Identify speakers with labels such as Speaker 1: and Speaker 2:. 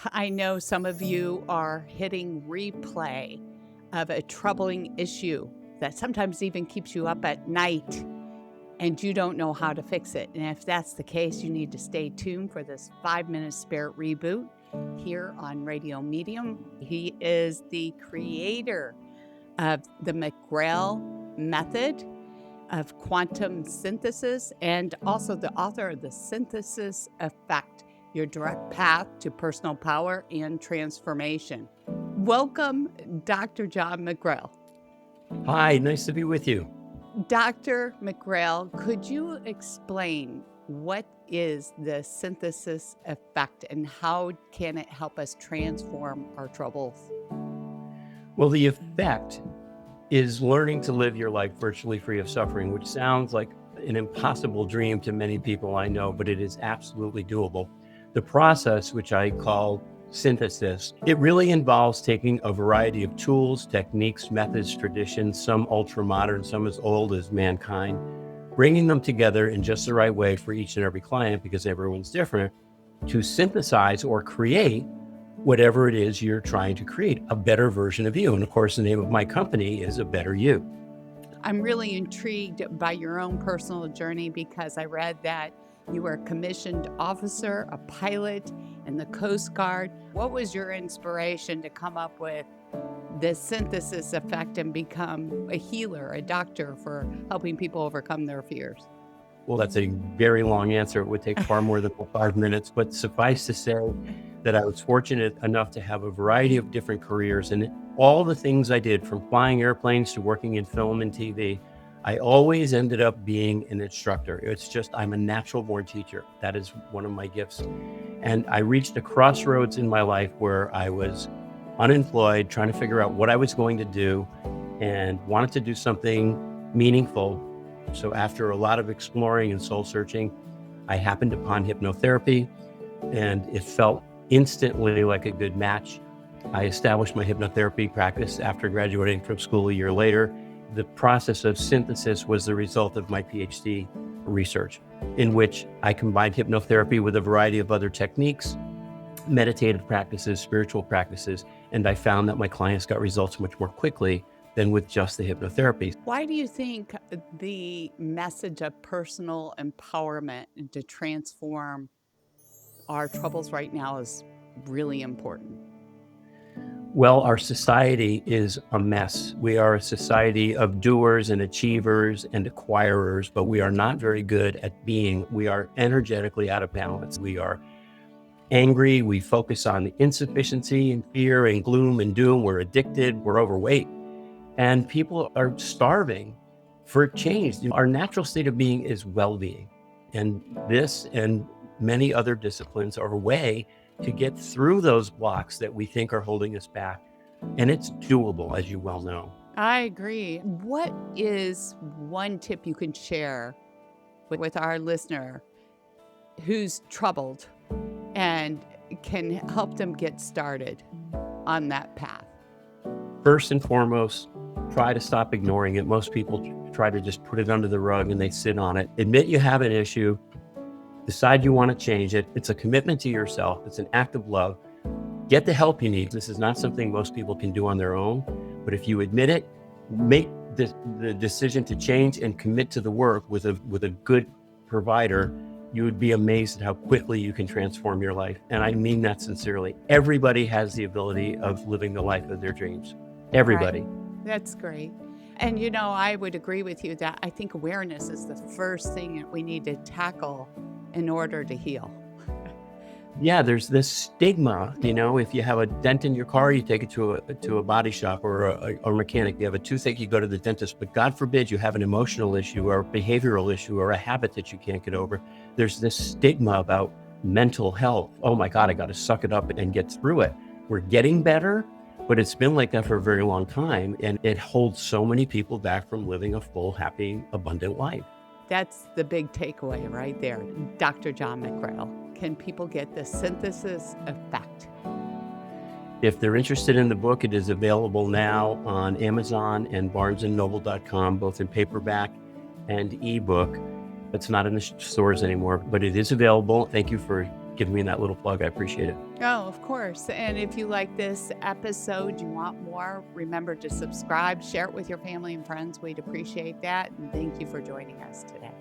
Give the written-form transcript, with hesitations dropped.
Speaker 1: I know some of you are hitting replay of a troubling issue that sometimes even keeps you up at night and you don't know how to fix it. And if that's the case, you need to stay tuned for this 5 minute spirit reboot here on Radio Medium. He is the creator of the McGrail method of quantum synthesis and also the author of The Synthesis Effect, your direct path to personal power and transformation. Welcome, Dr. John McGrail.
Speaker 2: Hi, nice to be with you.
Speaker 1: Dr. McGrail, could you explain what is the synthesis effect and how can it help us transform our troubles?
Speaker 2: Well, the effect is learning to live your life virtually free of suffering, which sounds like an impossible dream to many people I know, but it is absolutely doable. The process, which I call synthesis, it really involves taking a variety of tools, techniques, methods, traditions, some ultra modern, some as old as mankind, bringing them together in just the right way for each and every client, because everyone's different, to synthesize or create whatever it is you're trying to create, a better version of you. And of course, the name of my company is A Better You.
Speaker 1: I'm really intrigued by your own personal journey because I read that you were a commissioned officer, a pilot in the Coast Guard. What was your inspiration to come up with this synthesis effect and become a healer, a doctor for helping people overcome their fears?
Speaker 2: Well, that's a very long answer. It would take far more than 5 minutes, but suffice to say that I was fortunate enough to have a variety of different careers, and all the things I did, from flying airplanes to working in film and TV, I always ended up being an instructor. It's just, I'm a natural born teacher. That is one of my gifts. And I reached a crossroads in my life where I was unemployed, trying to figure out what I was going to do, and wanted to do something meaningful. So after a lot of exploring and soul searching, I happened upon hypnotherapy, and it felt instantly like a good match. I established my hypnotherapy practice after graduating from school a year later. The process of synthesis was the result of my PhD research, in which I combined hypnotherapy with a variety of other techniques, meditative practices, spiritual practices, and I found that my clients got results much more quickly than with just the hypnotherapy.
Speaker 1: Why do you think the message of personal empowerment to transform our troubles right now is really important?
Speaker 2: Well, our society is a mess. We are a society of doers and achievers and acquirers, but we are not very good at being. We are energetically out of balance. We are angry. We focus on insufficiency and fear and gloom and doom. We're addicted. We're overweight. And people are starving for change. Our natural state of being is well-being. And this and many other disciplines are a way to get through those blocks that we think are holding us back. And it's doable, as you well know.
Speaker 1: I agree. What is one tip you can share with our listener who's troubled and can help them get started on that path?
Speaker 2: First and foremost, try to stop ignoring it. Most people try to just put it under the rug and they sit on it. Admit you have an issue. Decide you want to change it. It's a commitment to yourself. It's an act of love. Get the help you need. This is not something most people can do on their own. But if you admit it, make the decision to change and commit to the work with a good provider, you would be amazed at how quickly you can transform your life. And I mean that sincerely. Everybody has the ability of living the life of their dreams. Everybody.
Speaker 1: Right. That's great. And I would agree with you that I think awareness is the first thing that we need to tackle in order to heal.
Speaker 2: Yeah, there's this stigma, if you have a dent in your car, you take it to a body shop or a mechanic. You have a toothache, you go to the dentist. But God forbid you have an emotional issue or a behavioral issue or a habit that you can't get over. There's this stigma about mental health. Oh my God, I got to suck it up and get through it. We're getting better, but it's been like that for a very long time. And it holds so many people back from living a full, happy, abundant life.
Speaker 1: That's the big takeaway right there. Dr. John McGrail, can people get the synthesis effect?
Speaker 2: If they're interested in the book, it is available now on Amazon and barnesandnoble.com, both in paperback and ebook. It's not in the stores anymore, but it is available. Thank you for giving me that little plug. I appreciate it.
Speaker 1: Oh, of course. And if you like this episode, you want more, remember to subscribe, share it with your family and friends. We'd appreciate that. And thank you for joining us today.